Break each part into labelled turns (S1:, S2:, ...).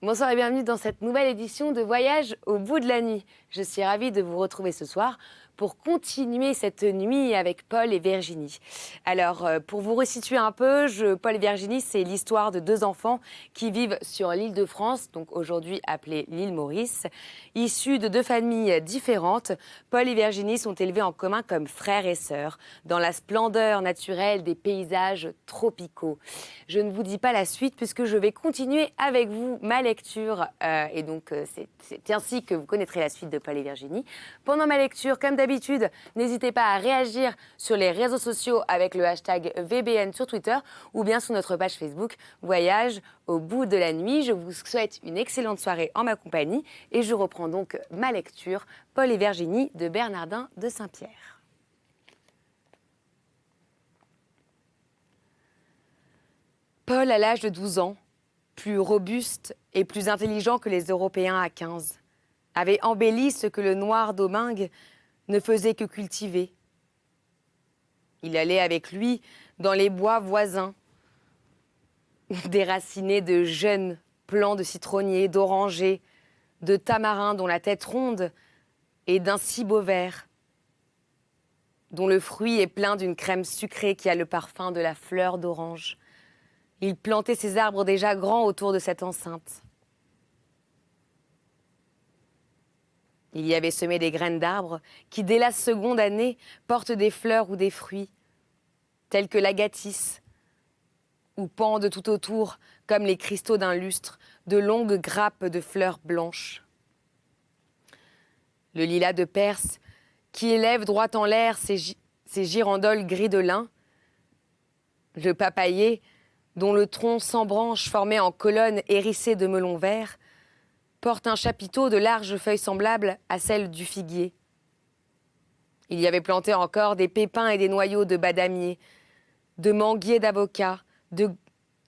S1: Bonsoir et bienvenue dans cette nouvelle édition de Voyage au bout de la nuit. Je suis ravie de vous retrouver ce soir pour continuer cette nuit avec Paul et Virginie. Alors, pour vous resituer un peu, Paul et Virginie, c'est l'histoire de deux enfants qui vivent sur l'île de France, donc aujourd'hui appelée l'île Maurice. Issus de deux familles différentes, Paul et Virginie sont élevés en commun comme frères et sœurs, dans la splendeur naturelle des paysages tropicaux. Je ne vous dis pas la suite puisque je vais continuer avec vous ma lecture et donc c'est ainsi que vous connaîtrez la suite de Paul et Virginie. Pendant ma lecture, comme d'habitude, n'hésitez pas à réagir sur les réseaux sociaux avec le hashtag VBN sur Twitter ou bien sur notre page Facebook Voyage au bout de la nuit. Je vous souhaite une excellente soirée en ma compagnie et je reprends donc ma lecture Paul et Virginie de Bernardin de Saint-Pierre. Paul, à l'âge de 12 ans, plus robuste et plus intelligent que les Européens à 15, avait embelli ce que le noir Domingue ne faisait que cultiver. Il allait avec lui dans les bois voisins, déracinés de jeunes plants de citronniers, d'orangers, de tamarins dont la tête ronde et d'un cibot vert, dont le fruit est plein d'une crème sucrée qui a le parfum de la fleur d'orange. Il plantait ses arbres déjà grands autour de cette enceinte. Il y avait semé des graines d'arbres qui, dès la seconde année, portent des fleurs ou des fruits, tels que l'agathis, ou pendent tout autour, comme les cristaux d'un lustre, de longues grappes de fleurs blanches. Le lilas de Perse, qui élève droit en l'air ses girandoles gris de lin, le papayer, dont le tronc sans branches formé en colonnes hérissées de melons verts, porte un chapiteau de larges feuilles semblables à celles du figuier. Il y avait planté encore des pépins et des noyaux de badamier, de manguiers d'avocat, de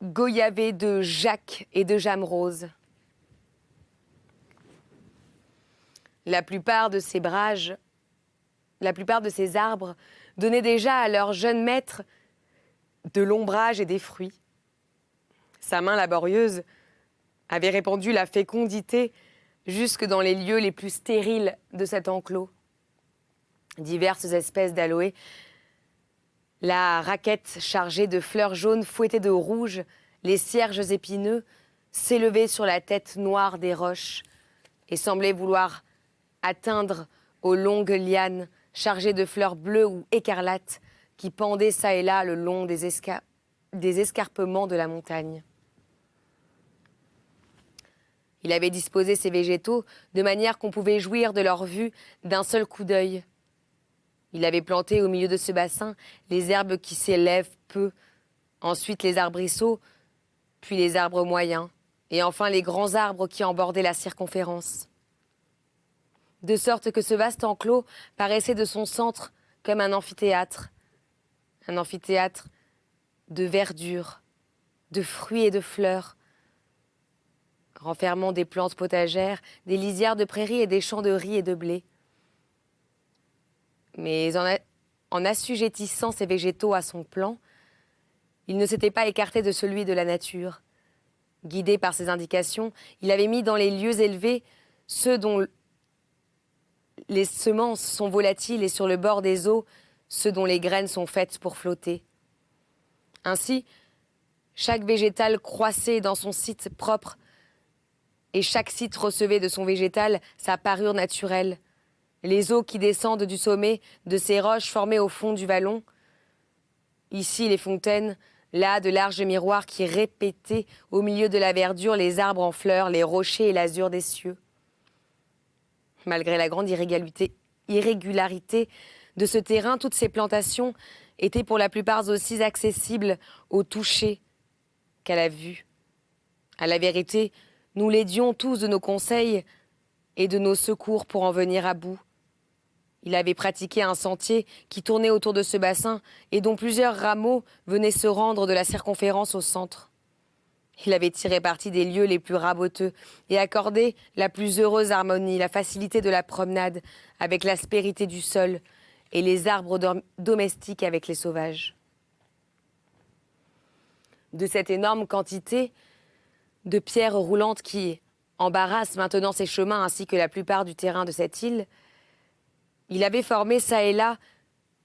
S1: goyavés de jacques et de jammes roses. La plupart de ces arbres donnaient déjà à leur jeune maître de l'ombrage et des fruits. Sa main laborieuse avait répandu la fécondité jusque dans les lieux les plus stériles de cet enclos. Diverses espèces d'aloès, la raquette chargée de fleurs jaunes fouettées de rouge, les cierges épineux s'élevaient sur la tête noire des roches et semblaient vouloir atteindre aux longues lianes chargées de fleurs bleues ou écarlates qui pendaient çà et là le long des escarpements de la montagne. Il avait disposé ces végétaux de manière qu'on pouvait jouir de leur vue d'un seul coup d'œil. Il avait planté au milieu de ce bassin les herbes qui s'élèvent peu, ensuite les arbrisseaux, puis les arbres moyens, et enfin les grands arbres qui en bordaient la circonférence. De sorte que ce vaste enclos paraissait de son centre comme un amphithéâtre de verdure, de fruits et de fleurs, renfermant des plantes potagères, des lisières de prairies et des champs de riz et de blé. Mais en assujettissant ces végétaux à son plan, il ne s'était pas écarté de celui de la nature. Guidé par ses indications, il avait mis dans les lieux élevés ceux dont les semences sont volatiles et sur le bord des eaux, ceux dont les graines sont faites pour flotter. Ainsi, chaque végétal croissait dans son site propre et chaque site recevait de son végétal sa parure naturelle. Les eaux qui descendent du sommet de ces roches formées au fond du vallon. Ici, les fontaines, là, de larges miroirs qui répétaient au milieu de la verdure les arbres en fleurs, les rochers et l'azur des cieux. Malgré la grande irrégularité de ce terrain, toutes ces plantations étaient pour la plupart aussi accessibles au toucher qu'à la vue. À la vérité, nous l'aidions tous de nos conseils et de nos secours pour en venir à bout. Il avait pratiqué un sentier qui tournait autour de ce bassin et dont plusieurs rameaux venaient se rendre de la circonférence au centre. Il avait tiré parti des lieux les plus raboteux et accordé la plus heureuse harmonie, la facilité de la promenade avec l'aspérité du sol et les arbres domestiques avec les sauvages. De cette énorme quantité de pierres roulantes qui, embarrasse maintenant ses chemins ainsi que la plupart du terrain de cette île, il avait formé çà et là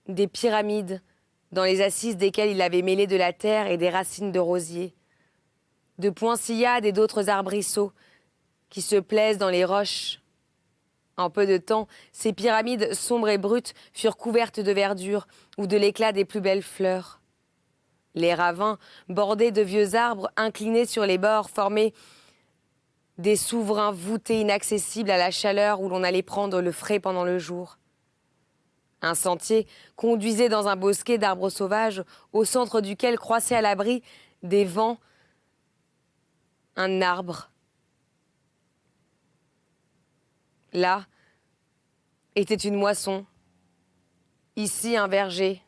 S1: des pyramides dans les assises desquelles il avait mêlé de la terre et des racines de rosier, de poinçillades et d'autres arbrisseaux qui se plaisent dans les roches. En peu de temps, ces pyramides sombres et brutes furent couvertes de verdure ou de l'éclat des plus belles fleurs. Les ravins, bordés de vieux arbres inclinés sur les bords, formaient des souverains voûtés inaccessibles à la chaleur où l'on allait prendre le frais pendant le jour. Un sentier conduisait dans un bosquet d'arbres sauvages au centre duquel croissait à l'abri des vents un arbre. Là était une moisson, ici un verger.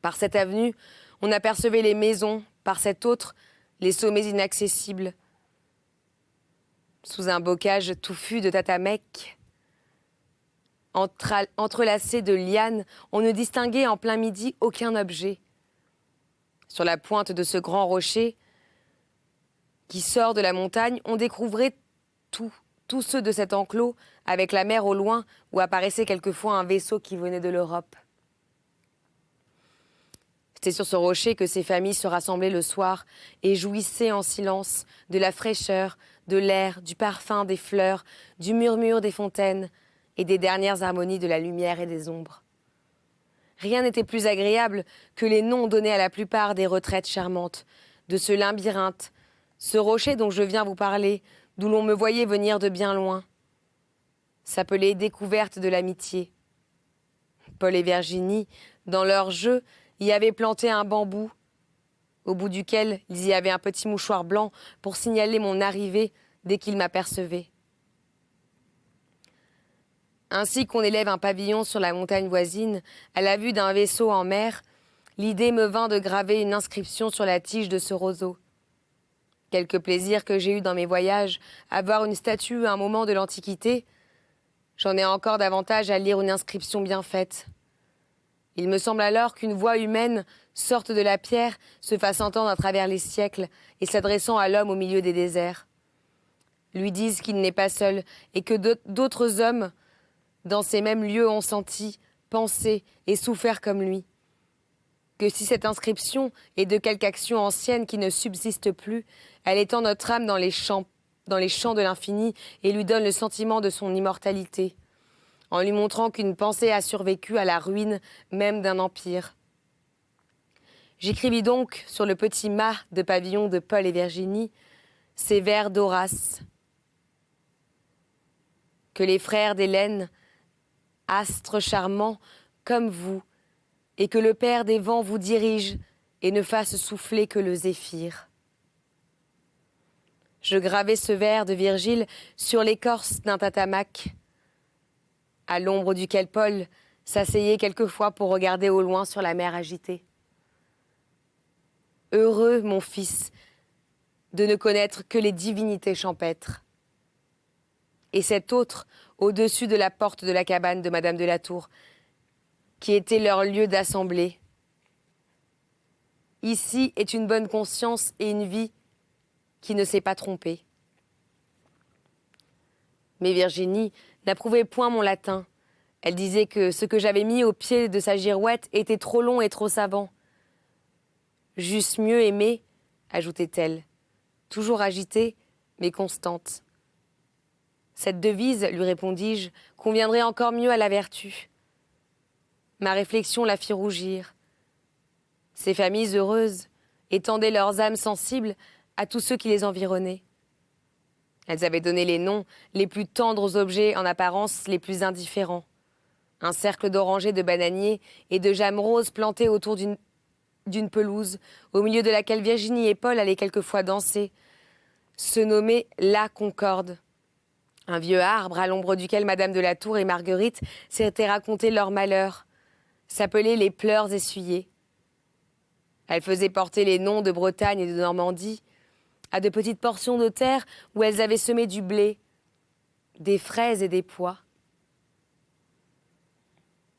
S1: Par cette avenue, on apercevait les maisons, par cette autre, les sommets inaccessibles. Sous un bocage touffu de tatamek, entrelacé de lianes, on ne distinguait en plein midi aucun objet. Sur la pointe de ce grand rocher qui sort de la montagne, on découvrait tous ceux de cet enclos, avec la mer au loin, où apparaissait quelquefois un vaisseau qui venait de l'Europe. C'était sur ce rocher que ces familles se rassemblaient le soir et jouissaient en silence de la fraîcheur, de l'air, du parfum des fleurs, du murmure des fontaines et des dernières harmonies de la lumière et des ombres. Rien n'était plus agréable que les noms donnés à la plupart des retraites charmantes, de ce labyrinthe, ce rocher dont je viens vous parler, d'où l'on me voyait venir de bien loin, s'appelait découverte de l'amitié. Paul et Virginie, dans leur jeu, y avaient planté un bambou, au bout duquel ils y avaient un petit mouchoir blanc pour signaler mon arrivée dès qu'ils m'apercevaient. Ainsi qu'on élève un pavillon sur la montagne voisine, à la vue d'un vaisseau en mer, l'idée me vint de graver une inscription sur la tige de ce roseau. Quelque plaisir que j'ai eu dans mes voyages à voir une statue à un moment de l'Antiquité, j'en ai encore davantage à lire une inscription bien faite. Il me semble alors qu'une voix humaine sorte de la pierre, se fasse entendre à travers les siècles et s'adressant à l'homme au milieu des déserts. Lui disent qu'il n'est pas seul et que d'autres hommes, dans ces mêmes lieux, ont senti, pensé et souffert comme lui. Que si cette inscription est de quelque action ancienne qui ne subsiste plus, elle étend notre âme dans les champs de l'infini et lui donne le sentiment de son immortalité, en lui montrant qu'une pensée a survécu à la ruine même d'un empire. J'écrivis donc sur le petit mât de pavillon de Paul et Virginie ces vers d'Horace. Que les frères d'Hélène, astres charmants comme vous, et que le Père des vents vous dirige et ne fasse souffler que le zéphyr. Je gravai ce vers de Virgile sur l'écorce d'un tatamac, à l'ombre duquel Paul s'asseyait quelquefois pour regarder au loin sur la mer agitée. Heureux, mon fils, de ne connaître que les divinités champêtres. Et cet autre, au-dessus de la porte de la cabane de Madame de la Tour, qui était leur lieu d'assemblée. Ici est une bonne conscience et une vie qui ne s'est pas trompée. Mais Virginie n'approuvait point mon latin. Elle disait que ce que j'avais mis au pied de sa girouette était trop long et trop savant. J'eusse mieux aimé, ajoutait-elle, toujours agitée, mais constante. Cette devise, lui répondis-je, conviendrait encore mieux à la vertu. Ma réflexion la fit rougir. Ces familles heureuses étendaient leurs âmes sensibles à tous ceux qui les environnaient. Elles avaient donné les noms les plus tendres aux objets en apparence les plus indifférents. Un cercle d'orangers, de bananiers et de gemmes roses plantés autour d'une pelouse, au milieu de laquelle Virginie et Paul allaient quelquefois danser, se nommait la Concorde. Un vieux arbre à l'ombre duquel Madame de la Tour et Marguerite s'étaient raconté leurs malheurs, s'appelait les pleurs essuyés. Elles faisaient porter les noms de Bretagne et de Normandie à de petites portions de terre où elles avaient semé du blé, des fraises et des pois.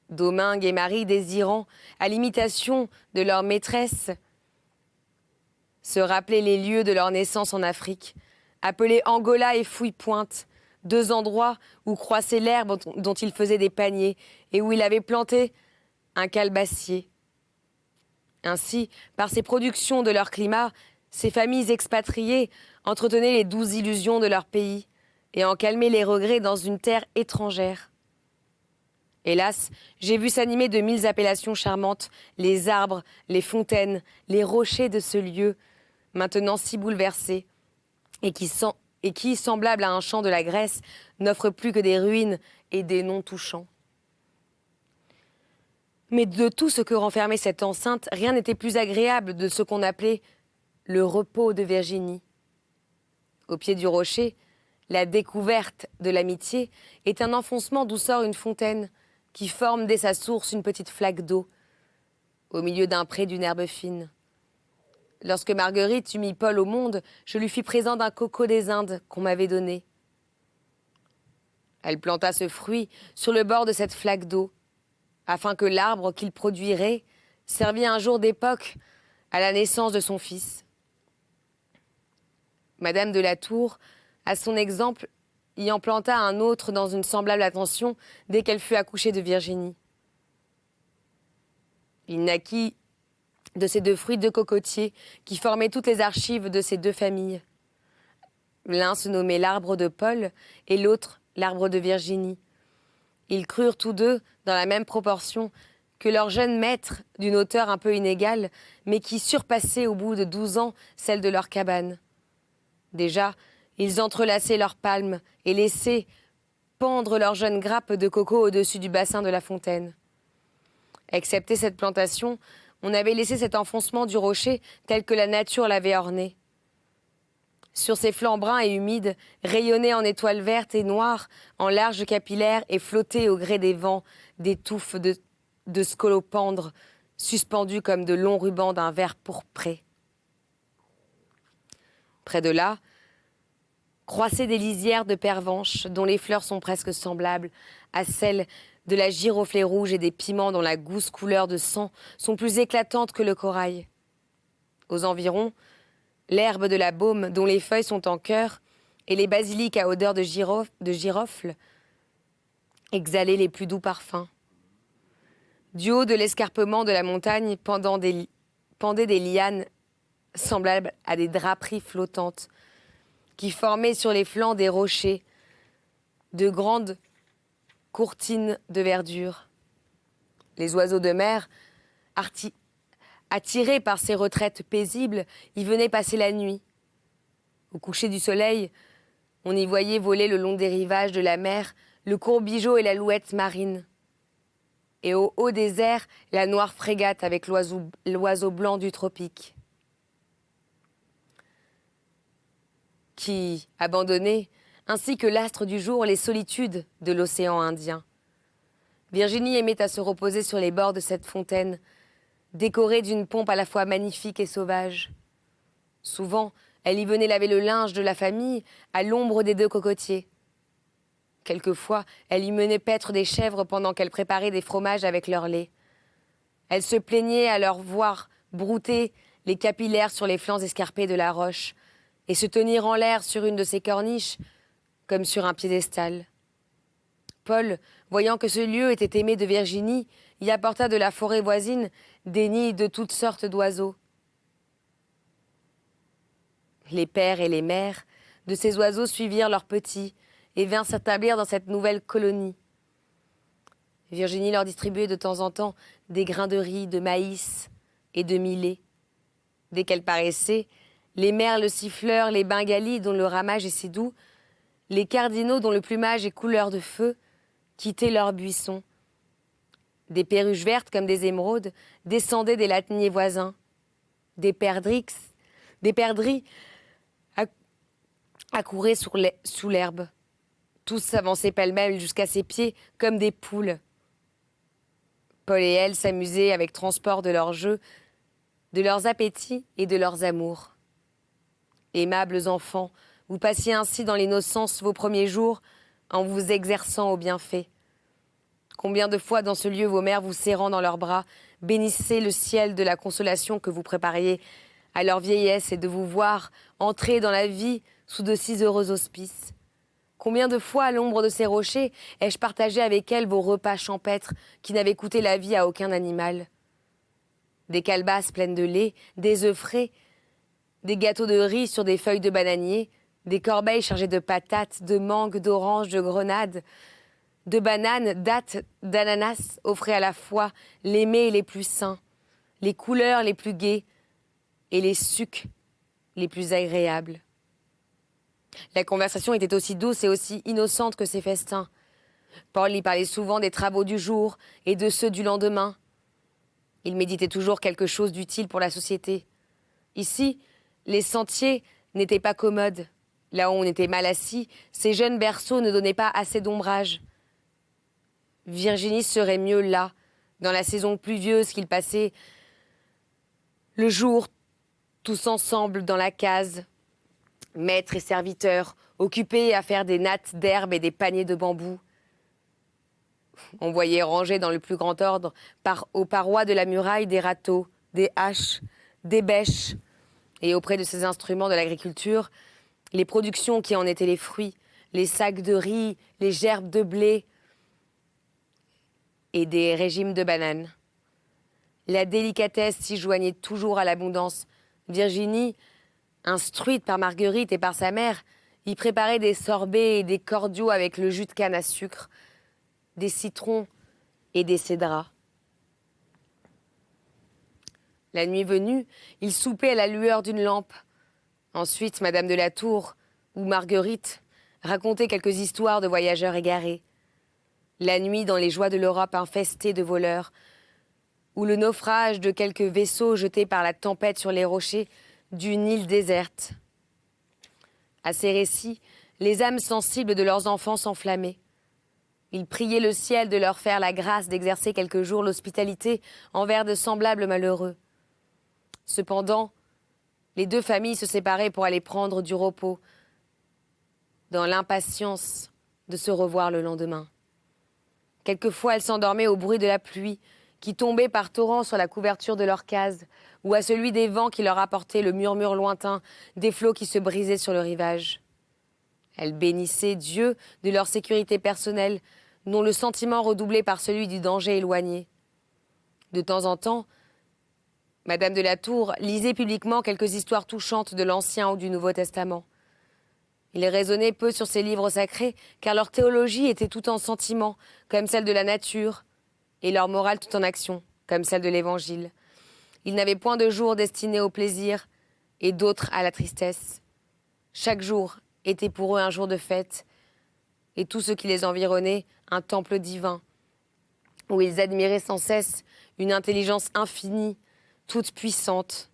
S1: Domingue et Marie, désirant, à l'imitation de leur maîtresse, se rappeler les lieux de leur naissance en Afrique, appelés Angola et Fouille-Pointe, 2 endroits où croissait l'herbe dont il faisait des paniers et où il avait planté un calebassier. Ainsi, par ces productions de leur climat, ces familles expatriées entretenaient les douces illusions de leur pays et en calmaient les regrets dans une terre étrangère. Hélas, j'ai vu s'animer de 1000 appellations charmantes les arbres, les fontaines, les rochers de ce lieu, maintenant si bouleversés, et qui, semblable à un champ de la Grèce, n'offre plus que des ruines et des noms touchants. Mais de tout ce que renfermait cette enceinte, rien n'était plus agréable de ce qu'on appelait le repos de Virginie. Au pied du rocher, la découverte de l'amitié est un enfoncement d'où sort une fontaine qui forme dès sa source une petite flaque d'eau, au milieu d'un pré d'une herbe fine. Lorsque Marguerite eut mis Paul au monde, je lui fis présent d'un coco des Indes qu'on m'avait donné. Elle planta ce fruit sur le bord de cette flaque d'eau, afin que l'arbre qu'il produirait servît un jour d'époque à la naissance de son fils. Madame de la Tour, à son exemple, y en planta un autre dans une semblable attention dès qu'elle fut accouchée de Virginie. Il naquit de ces 2 fruits de cocotiers qui formaient toutes les archives de ces 2 familles. L'un se nommait l'arbre de Paul et l'autre l'arbre de Virginie. Ils crurent tous 2, dans la même proportion, que leur jeune maître, d'une hauteur un peu inégale, mais qui surpassait au bout de 12 ans celle de leur cabane. Déjà, ils entrelaçaient leurs palmes et laissaient pendre leurs jeunes grappes de coco au-dessus du bassin de la fontaine. Excepté cette plantation, on avait laissé cet enfoncement du rocher tel que la nature l'avait orné. Sur ses flancs bruns et humides, rayonnaient en étoiles vertes et noires, en larges capillaires et flottaient au gré des vents des touffes de scolopendres, suspendus comme de longs rubans d'un vert pourpré. Près de là, croissaient des lisières de pervenches dont les fleurs sont presque semblables à celles de la giroflée rouge et des piments dont la gousse couleur de sang sont plus éclatantes que le corail. Aux environs, l'herbe de la baume dont les feuilles sont en cœur et les basiliques à odeur de girofle exhalaient les plus doux parfums. Du haut de l'escarpement de la montagne pendaient des lianes semblables à des draperies flottantes qui formaient sur les flancs des rochers de grandes courtines de verdure. Les oiseaux de mer, attirés par ces retraites paisibles, y venaient passer la nuit. Au coucher du soleil, on y voyait voler le long des rivages de la mer le courbigeot et la louette marine. Et au haut des airs, la noire frégate avec l'oiseau blanc du tropique. Qui abandonnait, ainsi que l'astre du jour, les solitudes de l'océan Indien. Virginie aimait à se reposer sur les bords de cette fontaine, décorée d'une pompe à la fois magnifique et sauvage. Souvent, elle y venait laver le linge de la famille à l'ombre des 2 cocotiers. Quelquefois, elle y menait paître des chèvres pendant qu'elle préparait des fromages avec leur lait. Elle se plaignait à leur voir brouter les capillaires sur les flancs escarpés de la roche et se tenir en l'air sur une de ces corniches comme sur un piédestal. Paul, voyant que ce lieu était aimé de Virginie, y apporta de la forêt voisine des nids de toutes sortes d'oiseaux. Les pères et les mères de ces oiseaux suivirent leurs petits et vinrent s'établir dans cette nouvelle colonie. Virginie leur distribuait de temps en temps des grains de riz, de maïs et de millet. Dès qu'elle paraissait, les merles siffleurs, les bengalis dont le ramage est si doux, les cardinaux dont le plumage est couleur de feu, quittaient leurs buissons. Des perruches vertes comme des émeraudes descendaient des latniers voisins. Des perdrix accouraient sous l'herbe. Tous s'avançaient pêle-mêle jusqu'à ses pieds comme des poules. Paul et elle s'amusaient avec transport de leurs jeux, de leurs appétits et de leurs amours. Aimables enfants, vous passiez ainsi dans l'innocence vos premiers jours en vous exerçant au bienfait. Combien de fois dans ce lieu vos mères vous serrant dans leurs bras bénissaient le ciel de la consolation que vous prépariez à leur vieillesse et de vous voir entrer dans la vie sous de si heureux auspices. Combien de fois, à l'ombre de ces rochers, ai-je partagé avec elle vos repas champêtres qui n'avaient coûté la vie à aucun animal. Des calebasses pleines de lait, des œufs frais, des gâteaux de riz sur des feuilles de bananier, des corbeilles chargées de patates, de mangues, d'oranges, de grenades, de bananes, dattes, d'ananas offraient à la fois les mets les plus sains, les couleurs les plus gaies et les sucs les plus agréables. La conversation était aussi douce et aussi innocente que ces festins. Paul y parlait souvent des travaux du jour et de ceux du lendemain. Il méditait toujours quelque chose d'utile pour la société. Ici, les sentiers n'étaient pas commodes. Là où on était mal assis, ces jeunes berceaux ne donnaient pas assez d'ombrage. Virginie serait mieux là, dans la saison pluvieuse qu'ils passaient le jour, tous ensemble dans la case, maîtres et serviteurs, occupés à faire des nattes d'herbe et des paniers de bambou. On voyait rangés dans le plus grand ordre, aux parois de la muraille, des râteaux, des haches, des bêches, et auprès de ces instruments de l'agriculture, les productions qui en étaient les fruits, les sacs de riz, les gerbes de blé et des régimes de bananes. La délicatesse s'y joignait toujours à l'abondance. Virginie, instruite par Marguerite et par sa mère, y préparait des sorbets et des cordiaux avec le jus de canne à sucre, des citrons et des cédrats. La nuit venue, ils soupaient à la lueur d'une lampe. Ensuite, Madame de la Tour ou Marguerite racontait quelques histoires de voyageurs égarés. La nuit, dans les joies de l'Europe infestée de voleurs, ou le naufrage de quelques vaisseaux jetés par la tempête sur les rochers d'une île déserte. À ces récits, les âmes sensibles de leurs enfants s'enflammaient. Ils priaient le ciel de leur faire la grâce d'exercer quelques jours l'hospitalité envers de semblables malheureux. Cependant, les deux familles se séparaient pour aller prendre du repos, dans l'impatience de se revoir le lendemain. Quelquefois, elles s'endormaient au bruit de la pluie, qui tombait par torrents sur la couverture de leur case, ou à celui des vents qui leur apportaient le murmure lointain des flots qui se brisaient sur le rivage. Elles bénissaient Dieu de leur sécurité personnelle, dont le sentiment redoublé par celui du danger éloigné. De temps en temps, Madame de la Tour lisait publiquement quelques histoires touchantes de l'Ancien ou du Nouveau Testament. Ils raisonnaient peu sur ces livres sacrés, car leur théologie était tout en sentiment, comme celle de la nature, et leur morale tout en action, comme celle de l'Évangile. Ils n'avaient point de jours destinés au plaisir et d'autres à la tristesse. Chaque jour était pour eux un jour de fête, et tout ce qui les environnait un temple divin, où ils admiraient sans cesse une intelligence infinie, toute puissante.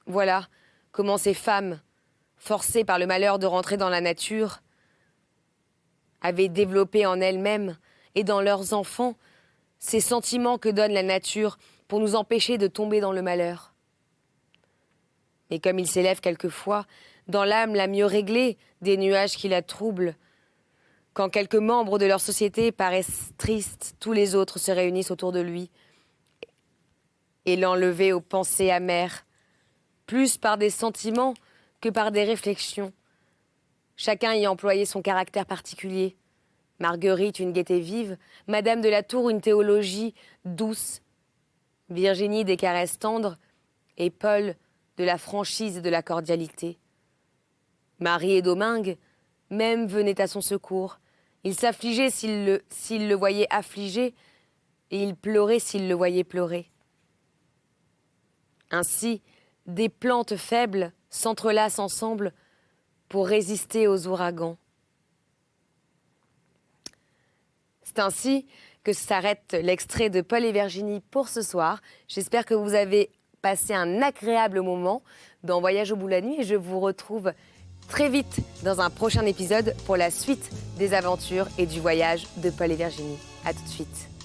S1: Voilà comment ces femmes, forcées par le malheur de rentrer dans la nature, avaient développé en elles-mêmes et dans leurs enfants ces sentiments que donne la nature pour nous empêcher de tomber dans le malheur. Mais comme il s'élève quelquefois, dans l'âme la mieux réglée, des nuages qui la troublent, quand quelques membres de leur société paraissent tristes, tous les autres se réunissent autour de lui et l'enlever aux pensées amères, plus par des sentiments que par des réflexions. Chacun y employait son caractère particulier. Marguerite, une gaieté vive, Madame de la Tour, une théologie douce, Virginie, des caresses tendres, et Paul, de la franchise et de la cordialité. Marie et Domingue, même, venaient à son secours. Il s'affligeait s'il le voyait affligé, et il pleurait s'il le voyait pleurer. Ainsi, des plantes faibles s'entrelacent ensemble pour résister aux ouragans. C'est ainsi que s'arrête l'extrait de Paul et Virginie pour ce soir. J'espère que vous avez passé un agréable moment dans Voyage au bout de la nuit et je vous retrouve très vite dans un prochain épisode pour la suite des aventures et du voyage de Paul et Virginie. À tout de suite.